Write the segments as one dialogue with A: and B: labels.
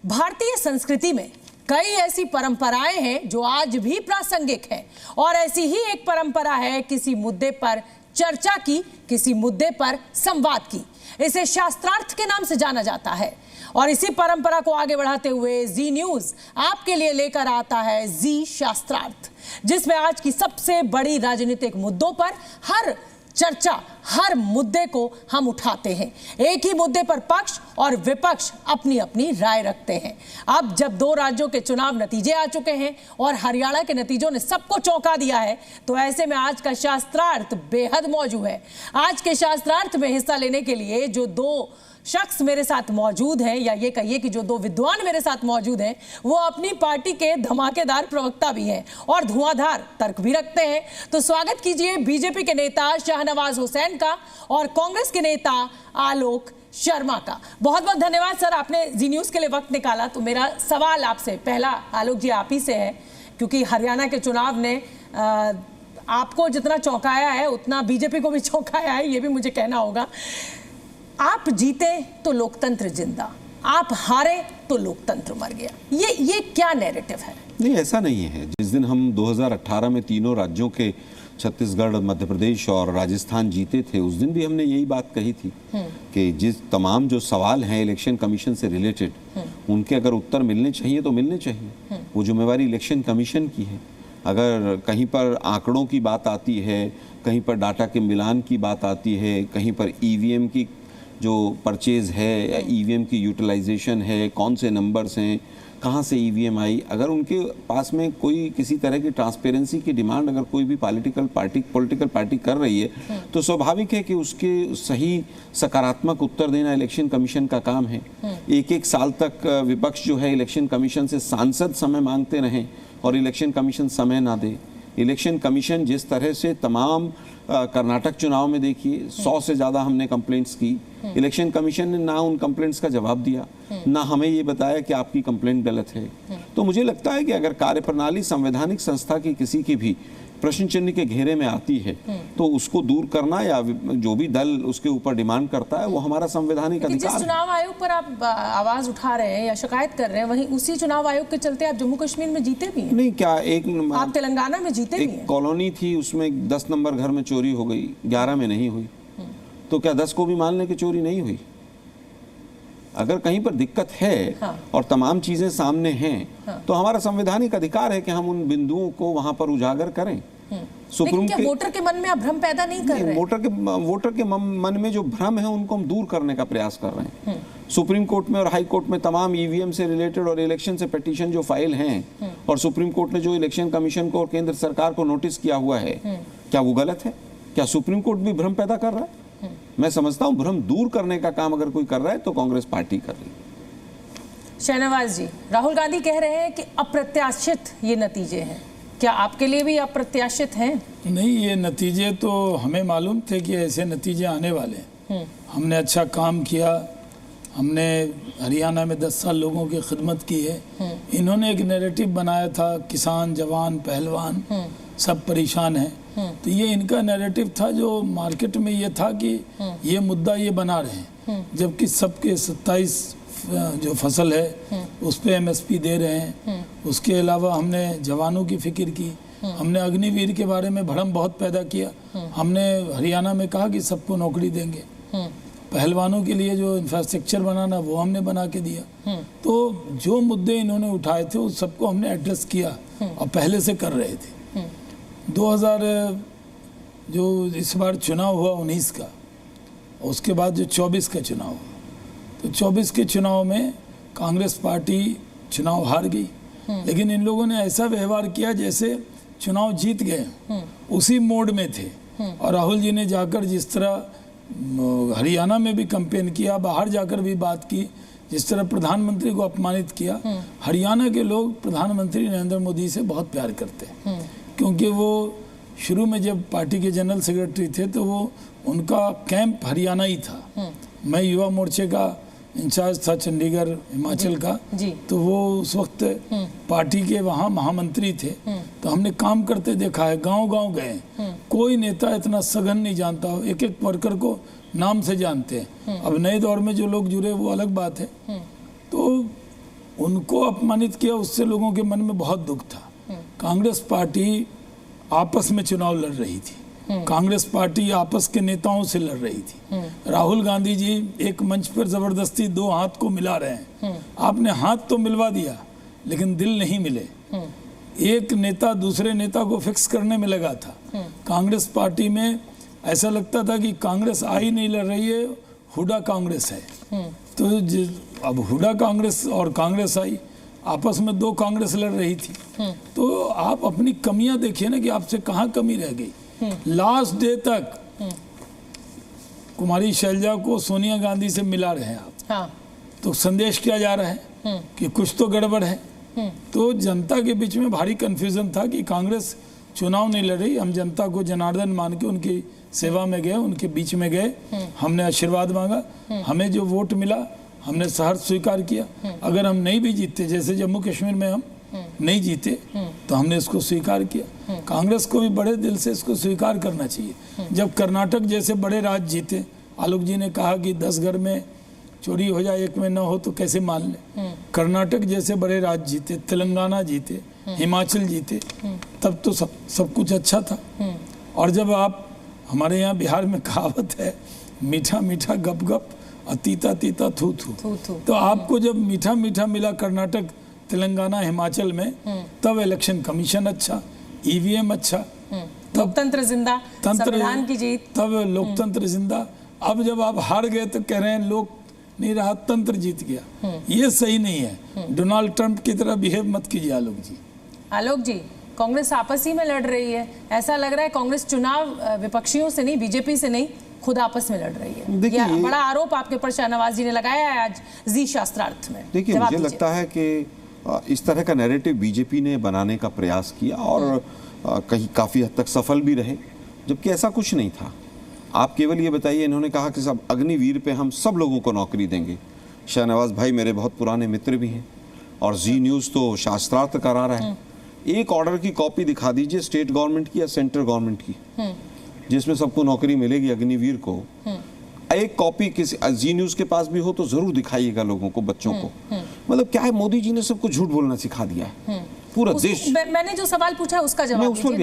A: भारतीय संस्कृति में कई ऐसी परंपराएं हैं जो आज भी प्रासंगिक हैं और ऐसी ही एक परंपरा है किसी मुद्दे पर चर्चा की, किसी मुद्दे पर संवाद की। इसे शास्त्रार्थ के नाम से जाना जाता है और इसी परंपरा को आगे बढ़ाते हुए जी न्यूज आपके लिए लेकर आता है जी शास्त्रार्थ, जिसमें आज की सबसे बड़ी राजनीतिक मुद्दों पर हर चर्चा, हर मुद्दे को हम उठाते हैं। एक ही मुद्दे पर पक्ष और विपक्ष अपनी अपनी राय रखते हैं। अब जब 2 राज्यों के चुनाव नतीजे आ चुके हैं और हरियाणा के नतीजों ने सबको चौंका दिया है, तो ऐसे में आज का शास्त्रार्थ बेहद मौजूद है। आज के शास्त्रार्थ में हिस्सा लेने के लिए जो 2 शख्स मेरे साथ मौजूद हैं, या ये कहिए कि जो 2 विद्वान मेरे साथ मौजूद हैं, वो अपनी पार्टी के धमाकेदार प्रवक्ता भी हैं और धुआंधार तर्क भी रखते हैं। तो स्वागत कीजिए बीजेपी के नेता शाहनवाज हुसैन का और कांग्रेस के नेता आलोक शर्मा का। बहुत बहुत धन्यवाद सर, आपने जी न्यूज के लिए वक्त निकाला। तो मेरा सवाल आपसे पहला आलोक जी आप ही से है, क्योंकि हरियाणा के चुनाव ने आपको जितना चौंकाया है उतना बीजेपी को भी चौंकाया है, ये भी मुझे कहना होगा। आप जीते तो लोकतंत्र जिंदा, आप हारे तो लोकतंत्र मर गया, ये क्या नैरेटिव है?
B: नहीं, ऐसा नहीं है। जिस दिन हम 2018 में तीनों राज्यों के छत्तीसगढ़, मध्य प्रदेश और राजस्थान जीते थे, उस दिन भी हमने यही बात कही थी कि जिस तमाम जो सवाल हैं इलेक्शन कमीशन से रिलेटेड, उनके अगर उत्तर मिलने चाहिए तो मिलने चाहिए। वो जिम्मेवारी इलेक्शन कमीशन की है। अगर कहीं पर आंकड़ों की बात आती है, कहीं पर डाटा के मिलान की बात आती है, कहीं पर ईवीएम की जो परचेज है या ईवीएम की यूटिलाइजेशन है, कौन से नंबर्स हैं, कहाँ से ईवीएम आई, अगर उनके पास में कोई किसी तरह की ट्रांसपेरेंसी की डिमांड अगर कोई भी पॉलिटिकल पार्टी कर रही है, तो स्वाभाविक है कि उसके सही सकारात्मक उत्तर देना इलेक्शन कमीशन का काम है। 1-1 साल तक विपक्ष जो है इलेक्शन कमीशन से सांसद समय मांगते रहें और इलेक्शन कमीशन समय ना दे। इलेक्शन कमीशन जिस तरह से तमाम कर्नाटक चुनाव में देखिए 100 से ज़्यादा हमने कंप्लेंट्स की, इलेक्शन कमीशन ने ना उन कंप्लेंट्स का जवाब दिया, ना हमें ये बताया कि आपकी कंप्लेंट गलत है। तो मुझे लगता है कि अगर कार्यप्रणाली संवैधानिक संस्था की किसी की भी प्रश्न चिन्ह के घेरे में आती है, तो उसको दूर करना या जो भी दल उसके ऊपर डिमांड करता है वो हमारा संवैधानिक अधिकार है।
A: जिस चुनाव आयोग पर आप आवाज उठा रहे हैं या शिकायत कर रहे हैं, वहीं उसी चुनाव आयोग के चलते आप जम्मू कश्मीर में जीते भी हैं।
B: नहीं, क्या
A: आप तेलंगाना में जीते भी हैं।
B: एक कॉलोनी थी, उसमें 10 नंबर घर में चोरी हो गई, 11 में नहीं हुई, तो क्या 10 को भी मान लें कि चोरी नहीं हुई? अगर कहीं पर दिक्कत है और तमाम चीजें सामने हैं, तो हमारा संवैधानिक अधिकार है कि हम उन बिंदुओं को वहां पर उजागर करें।
A: सुप्रीम क्या वोटर के मन में आप भ्रम पैदा नहीं कर रहे?
B: वोटर के मन में जो भ्रम है उनको हम दूर करने का प्रयास कर रहे हैं। सुप्रीम कोर्ट में और हाई कोर्ट में तमाम ईवीएम से रिलेटेड और इलेक्शन से पिटीशन जो फाइल हैं, और सुप्रीम कोर्ट ने जो इलेक्शन कमीशन को और केंद्र सरकार को नोटिस किया हुआ है, क्या वो गलत है? क्या सुप्रीम कोर्ट भी भ्रम पैदा कर रहा है? मैं समझता हूं भ्रम दूर करने का काम अगर कोई कर रहा है तो कांग्रेस पार्टी कर रही है।
A: शाहनवाज जी, राहुल गांधी कह रहे हैं कि अप्रत्याशित ये नतीजे हैं, क्या आपके लिए भी अप्रत्याशित हैं?
C: नहीं, ये नतीजे तो हमें मालूम थे कि ऐसे नतीजे आने वाले हैं। हमने अच्छा काम किया, हमने हरियाणा में 10 साल लोगों की खिदमत की है। इन्होंने एक नैरेटिव बनाया था, किसान, जवान, पहलवान सब परेशान हैं, तो ये इनका नैरेटिव था जो मार्केट में ये था कि ये मुद्दा ये बना रहे हैं, जबकि सबके 27 जो फसल है उस पे एमएसपी दे रहे हैं। उसके अलावा हमने जवानों की फिक्र की, हमने अग्निवीर के बारे में भ्रम बहुत पैदा किया। हमने हरियाणा में कहा कि सबको नौकरी देंगे, पहलवानों के लिए जो इंफ्रास्ट्रक्चर बनाना वो हमने बना के दिया। तो जो मुद्दे इन्होंने उठाए थे उस सबको हमने एड्रेस किया और पहले से कर रहे थे। 2000 जो इस बार चुनाव हुआ 19 का, उसके बाद जो 24 का चुनाव हुआ, तो 24 के चुनाव में कांग्रेस पार्टी चुनाव हार गई, लेकिन इन लोगों ने ऐसा व्यवहार किया जैसे चुनाव जीत गए, उसी मोड में थे। और राहुल जी ने जाकर जिस तरह हरियाणा में भी कैंपेन किया, बाहर जाकर भी बात की, जिस तरह प्रधानमंत्री को अपमानित किया। हरियाणा के लोग प्रधानमंत्री नरेंद्र मोदी से बहुत प्यार करते हैं, क्योंकि वो शुरू में जब पार्टी के जनरल सेक्रेटरी थे तो वो उनका कैंप हरियाणा ही था। मैं युवा मोर्चे का इंचार्ज था चंडीगढ़ हिमाचल का, तो वो उस वक्त पार्टी के वहाँ महामंत्री थे। तो हमने काम करते देखा है, गांव-गांव गए, कोई नेता इतना सघन नहीं जानता हो, एक-एक वर्कर को नाम से जानते हैं। अब नए दौर में जो लोग जुड़े वो अलग बात है। तो उनको अपमानित किया, उससे लोगों के मन में बहुत दुख था। कांग्रेस पार्टी आपस में चुनाव लड़ रही थी, कांग्रेस पार्टी आपस के नेताओं से लड़ रही थी। राहुल गांधी जी एक मंच पर जबरदस्ती दो हाथ को मिला रहे हैं। आपने हाथ तो मिलवा दिया लेकिन दिल नहीं मिले। एक नेता दूसरे नेता को फिक्स करने में लगा था। कांग्रेस पार्टी में ऐसा लगता था कि कांग्रेस आई नहीं लड़ रही है, हुडा कांग्रेस है। तो अब हुडा कांग्रेस और कांग्रेस आई, आपस में दो कांग्रेस लड़ रही थी। तो आप अपनी कमियां देखिए ना कि आपसे कहाँ कमी रह गई। लास्ट डे तक कुमारी शैलजा को सोनिया गांधी से मिला रहे हैं आप।
A: हाँ।
C: तो संदेश क्या जा रहा है कि कुछ तो गड़बड़ है। तो जनता के बीच में भारी कंफ्यूजन था कि कांग्रेस चुनाव नहीं लड़ रही। हम जनता को जनार्दन मान के उनकी सेवा में गए, उनके बीच में गए, हमने आशीर्वाद मांगा, हमें जो वोट मिला हमने सहर्ष स्वीकार किया। अगर हम नहीं भी जीतते, जैसे जम्मू कश्मीर में हम नहीं जीते, तो हमने इसको स्वीकार किया। कांग्रेस को भी बड़े दिल से इसको स्वीकार करना चाहिए। जब कर्नाटक जैसे बड़े राज्य जीते, आलोक जी ने कहा कि 10 घर में चोरी हो जाए, एक में न हो तो कैसे मान ले। कर्नाटक जैसे बड़े राज्य जीते, तेलंगाना जीते, हिमाचल जीते, तब तो सब कुछ अच्छा था। और जब आप, हमारे यहाँ बिहार में कहावत है, मीठा मीठा गप गप और तीता तीता थू थू। तो आपको जब मीठा मीठा मिला कर्नाटक, तेलंगाना, हिमाचल में, तब इलेक्शन कमीशन अच्छा, ईवीएम अच्छा, तब
A: लोकतंत्र जिंदा, संविधान की जीत,
C: तब लोकतंत्र जिंदा। अब जब आप हार गए तो कह रहे हैं लोक नहीं रहा, तंत्र जीत गया। ये सही नहीं है। डोनाल्ड ट्रंप की तरह बिहेव मत कीजिए आलोक जी।
A: आलोक जी, कांग्रेस आपस ही में लड़ रही है, ऐसा लग रहा है कांग्रेस चुनाव विपक्षियों से नहीं, बीजेपी से नहीं, खुद आपस में लड़ रही है। यह बड़ा आरोप आपके ऊपर शाहनवाज जी ने लगाया है आज जी शास्त्रार्थ में।
B: देखिए, मुझे लगता है कि इस तरह का नैरेटिव बीजेपी ने बनाने का प्रयास किया और कहीं काफ़ी हद तक सफल भी रहे, जबकि ऐसा कुछ नहीं था। आप केवल ये बताइए, इन्होंने कहा कि सब अग्निवीर पे हम सब लोगों को नौकरी देंगे। शाहनवाज भाई मेरे बहुत पुराने मित्र भी हैं और जी न्यूज़ तो शास्त्रार्थ करा रहा है। एक ऑर्डर की कॉपी दिखा दीजिए स्टेट गवर्नमेंट की या सेंट्रल गवर्नमेंट की, जिसमें सबको नौकरी मिलेगी अग्निवीर को। एक कॉपी किसी जी न्यूज़ के पास भी हो तो जरूर दिखाइएगा लोगों को, बच्चों को। मतलब क्या है, मोदी जी ने सबको झूठ बोलना सिखा दिया है, पूरा देश।
A: मैंने जो सवाल पूछा उसका जवाब
B: मैं उस पर भी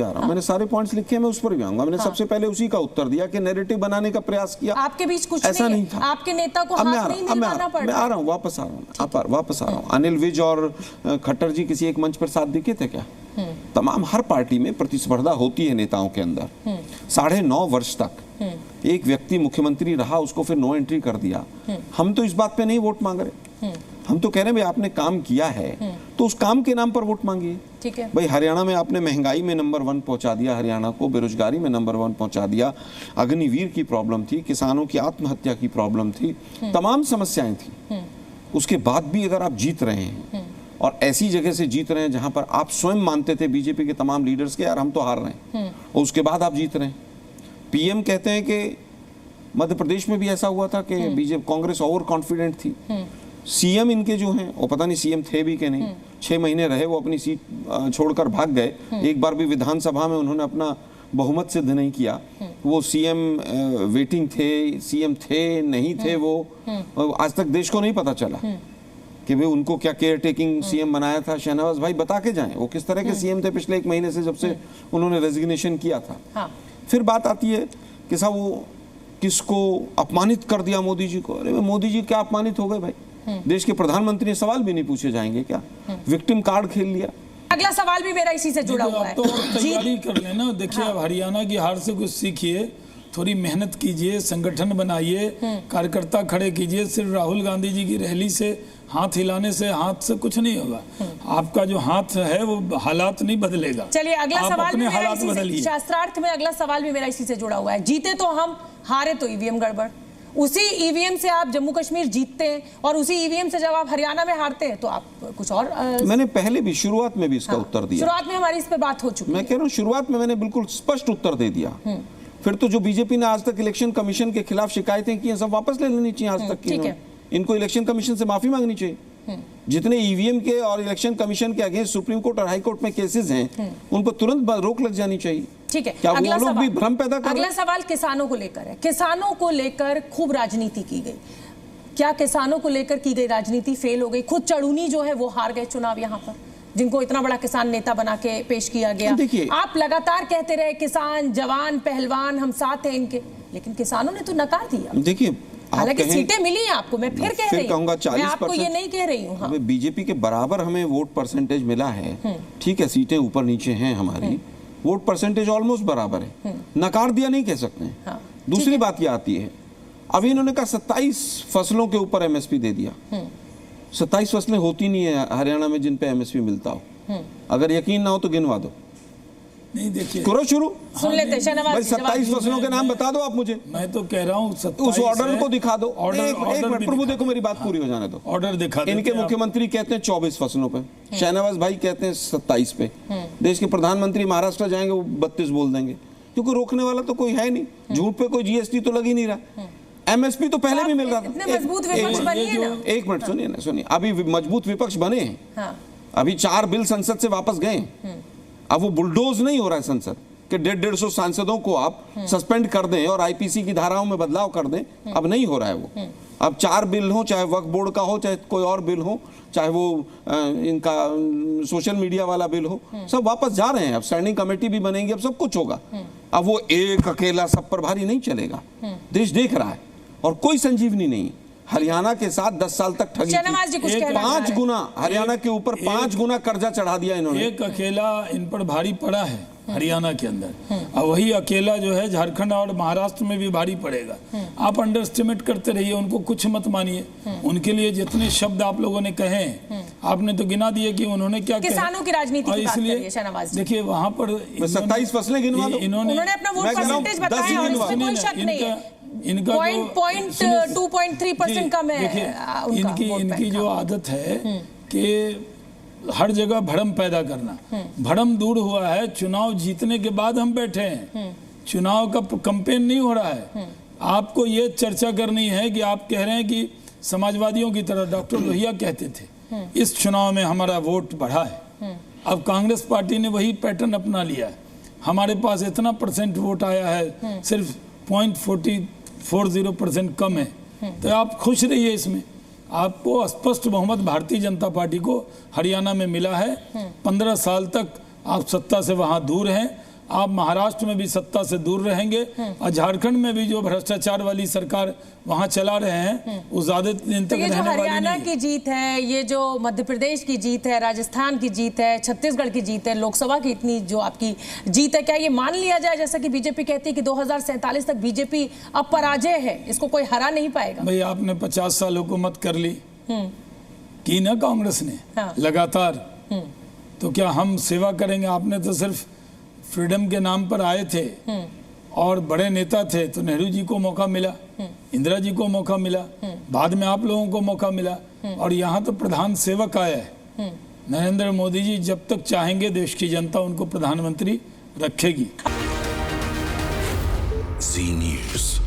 B: आ रहा हूँ, मैंने सारे पॉइंट्स लिखे हैं, मैं उस पर भी आऊंगा। मैंने सबसे पहले उसी का उत्तर दिया कि नैरेटिव बनाने का प्रयास किया।
A: आपके बीच कुछ
B: ऐसा नहीं था।
A: आपके नेता को हाथ नहीं मिलाना पड़ रहा।
B: मैं आ रहा हूँ, वापस आ रहा हूँ। अनिल विज और खट्टर जी किसी एक मंच पर साथ दिखे थे क्या? तमाम हर पार्टी में प्रतिस्पर्धा होती है नेताओं के अंदर। 9.5 वर्ष तक एक व्यक्ति मुख्यमंत्री रहा, उसको फिर नो एंट्री कर दिया। हम तो इस बात पे नहीं वोट मांग रहे, हम तो कह रहे हैं भाई आपने काम किया है तो उस काम के नाम पर वोट मांगिए।
A: ठीक है
B: भाई, हरियाणा में आपने महंगाई में नंबर 1 पहुंचा दिया, हरियाणा को बेरोजगारी में नंबर 1 पहुंचा दिया, अग्निवीर की प्रॉब्लम थी, किसानों की आत्महत्या की प्रॉब्लम थी, तमाम समस्याएं थी। उसके बाद भी अगर आप जीत रहे हैं और ऐसी जगह से जीत रहे हैं जहां पर आप स्वयं मानते थे बीजेपी के तमाम लीडर्स के, यार हम तो हार रहे हैं, और उसके बाद आप जीत रहे हैं। पीएम कहते हैं कि मध्य प्रदेश में भी ऐसा हुआ था कि बीजेपी कांग्रेस ओवर कॉन्फिडेंट थी। सीएम इनके जो हैं वो पता नहीं सीएम थे भी कि नहीं, 6 महीने रहे, वो अपनी सीट छोड़कर भाग गए। एक बार भी विधानसभा में उन्होंने अपना बहुमत सिद्ध नहीं किया। वो सीएम वेटिंग थे, सीएम थे नहीं थे, वो आज तक देश को नहीं पता चला कि भाई उनको क्या केयर टेकिंग सीएम बनाया था। शाहनवाज भाई बता के जाएं वो किस तरह के सीएम थे पिछले 1 महीने से, जब से उन्होंने रेजिग्नेशन किया था।
A: हाँ।
B: फिर बात आती है कि साहब वो किसको अपमानित कर दिया, मोदी जी को। अरे मोदी जी क्या अपमानित हो गए भाई? देश के प्रधानमंत्री सवाल भी नहीं पूछे जाएंगे क्या? विक्टिम कार्ड खेल लिया।
A: अगला सवाल भी मेरा इसी से जुड़ा हुआ है।
C: तो तैयारी कर लेना। देखिए, अब हरियाणा की हार से कुछ सीखिए, थोड़ी मेहनत कीजिए, संगठन बनाइए, कार्यकर्ता खड़े कीजिए। सिर्फ राहुल गांधी जी की रैली से, हाथ हिलाने से, हाथ से कुछ नहीं होगा। आपका जो हाथ है वो हालात नहीं बदलेगा।
A: चलिए, अगला सवाल
C: अपने हालात बदलिए।
A: शास्त्रार्थ में अगला सवाल भी मेरा इसी से जुड़ा हुआ है। जीते तो हम, हारे तो ईवीएम गड़बड़। उसी ईवीएम से आप जम्मू कश्मीर जीतते हैं और उसी ईवीएम से जब आप हरियाणा में हारते हैं तो आप कुछ और।
B: मैंने पहले भी शुरुआत में भी इसका उत्तर दिया।
A: शुरुआत में हमारी इस पर बात हो चुकी है।
B: मैं कह रहा हूँ शुरुआत में मैंने बिल्कुल स्पष्ट उत्तर दे दिया। फिर तो जो बीजेपी ने आज तक इलेक्शन कमीशन के खिलाफ शिकायतें की हैं, सब वापस ले लेनी चाहिए आज तक की। इनको इलेक्शन कमीशन से माफी मांगनी चाहिए। जितने ईवीएम के और इलेक्शन कमीशन के अगेंस्ट सुप्रीम कोर्ट और हाई कोर्ट में केसेस हैं, उन पर तुरंत रोक लग जानी चाहिए।
A: ठीक है,
B: क्या वो लोग भी भ्रम पैदा कर रहे हैं?
A: अगला सवाल किसानों को लेकर है। किसानों को लेकर खूब राजनीति की गई। क्या किसानों को लेकर की गई राजनीति फेल हो गई? खुद चढ़ूनी जो है वो हार गए चुनाव यहाँ पर, जिनको इतना बड़ा किसान नेता बना के पेश किया गया।
B: देखिए,
A: आप लगातार कहते रहे किसान जवान पहलवान हम साथ हैं इनके, लेकिन किसानों ने तो नकार दिया।
B: देखिए,
A: हालांकि सीटें मिली हैं आपको, मैं फिर कह रही हूं, मैं आपको ये नहीं कह रही हूं। हाँ।
B: बीजेपी के बराबर हमें वोट परसेंटेज मिला है, ठीक है, सीटें ऊपर नीचे हैं हमारी, वोट परसेंटेज ऑलमोस्ट बराबर है, नकार दिया नहीं कह सकते हैं।
A: हाँ,
B: दूसरी बात ये आती है, अभी इन्होंने कहा 27 फसलों के ऊपर एमएसपी दे दिया। 27 फसलें होती नहीं है हरियाणा में जिन पे एमएसपी मिलता हो। अगर यकीन ना हो तो गिनवा दो।
C: नहीं, देखिए,
B: करो शुरू,
A: सुन लेते हैं।
B: भाई 27 फसलों के नाम बता दो आप मुझे।
C: मैं तो कह रहा हूँ
B: उस ऑर्डर को दिखा दो। एक मिनट प्रभु, देखो मेरी बात पूरी हो जाने दो।
C: ऑर्डर दिखा।
B: इनके मुख्यमंत्री कहते हैं 24 फसलों पे, शहनवाज भाई कहते हैं 27 पे, देश के प्रधानमंत्री महाराष्ट्र जाएंगे वो 32 बोल देंगे, क्योंकि रोकने वाला तो कोई है नहीं। झूठ पे कोई जीएसटी तो लग ही नहीं रहा। एमएसपी तो पहले भी मिल रहा था।
A: मजबूत विपक्ष बनिए ना।
B: एक मिनट सुनिए ना, सुनिए, अभी मजबूत विपक्ष बने हैं। अभी 4 बिल संसद से वापस गए। अब वो बुलडोज नहीं हो रहा है संसद कि 150 सांसदों को आप सस्पेंड कर दें और आईपीसी की धाराओं में बदलाव कर दें। अब नहीं हो रहा है वो। अब 4 बिल हो, चाहे वक्फ बोर्ड का हो, चाहे कोई और बिल हो, चाहे वो इनका सोशल मीडिया वाला बिल हो, सब वापस जा रहे हैं। अब स्टैंडिंग कमेटी भी बनेगी, अब सब कुछ होगा। अब वो एक अकेला सब पर भारी नहीं चलेगा। देश देख रहा है और कोई संजीवनी नहीं। हरियाणा के साथ 10 साल तक ठगी, 5 गुना हरियाणा के ऊपर 5 गुना कर्जा चढ़ा दिया इन्होंने।
C: एक अकेला इन पर भारी पड़ा है हरियाणा के अंदर, और वही अकेला जो है झारखंड और महाराष्ट्र में भी भारी पड़ेगा। आप अंडर एस्टिमेट करते रहिए, उनको कुछ मत मानिए। उनके लिए जितने शब्द आप लोगों ने कहे हैं, आपने तो गिना दिए कि उन्होंने क्या कहा।
A: किसानों की राजनीति की बात करिए शहनवाज।
C: देखिए वहां पर
B: 27 फसलें गिनवा दो।
A: इन्होंने अपना वोट परसेंटेज बताया और इसमें कोई शक नहीं है।
C: इनका
A: 2.3% कम है।
C: इनकी जो आदत है कि हर जगह भ्रम पैदा करना, भ्रम दूर हुआ है। चुनाव जीतने के बाद हम बैठे हैं, चुनाव का कैंपेन नहीं हो रहा है। आपको ये चर्चा करनी है कि आप कह रहे हैं कि समाजवादियों की तरह डॉक्टर लोहिया कहते थे इस चुनाव में हमारा वोट बढ़ा है। अब कांग्रेस पार्टी ने वही पैटर्न अपना लिया है। हमारे पास इतना % वोट आया है, सिर्फ 0.40% कम है। तो आप खुश रहिए इसमें। आपको स्पष्ट बहुमत भारतीय जनता पार्टी को हरियाणा में मिला है। 15 साल तक आप सत्ता से वहां दूर हैं। आप महाराष्ट्र में भी सत्ता से दूर रहेंगे और झारखंड में भी जो भ्रष्टाचार वाली सरकार वहां चला रहे हैं वो ज्यादा दिन तक रहने वाली नहीं है।
A: हरियाणा की जीत है, ये जो मध्य प्रदेश की जीत है, राजस्थान की जीत है, छत्तीसगढ़ की जीत है, लोकसभा की इतनी जो आपकी जीत है, क्या ये मान लिया जाए जैसा कि बीजेपी कहती है कि 2047 तक बीजेपी अब पराजय है, इसको कोई हरा नहीं पाएगा?
C: भाई आपने 50 साल हुकूमत कर ली की ना कांग्रेस ने।
A: हाँ।
C: लगातार। तो क्या हम सेवा करेंगे? आपने तो सिर्फ फ्रीडम के नाम पर आए थे और बड़े नेता थे, तो नेहरू जी को मौका मिला, इंदिरा जी को मौका मिला, बाद में आप लोगों को मौका मिला, और यहाँ तो प्रधान सेवक आया है। नरेंद्र मोदी जी जब तक चाहेंगे देश की जनता उनको प्रधानमंत्री रखेगी।
D: Zee News।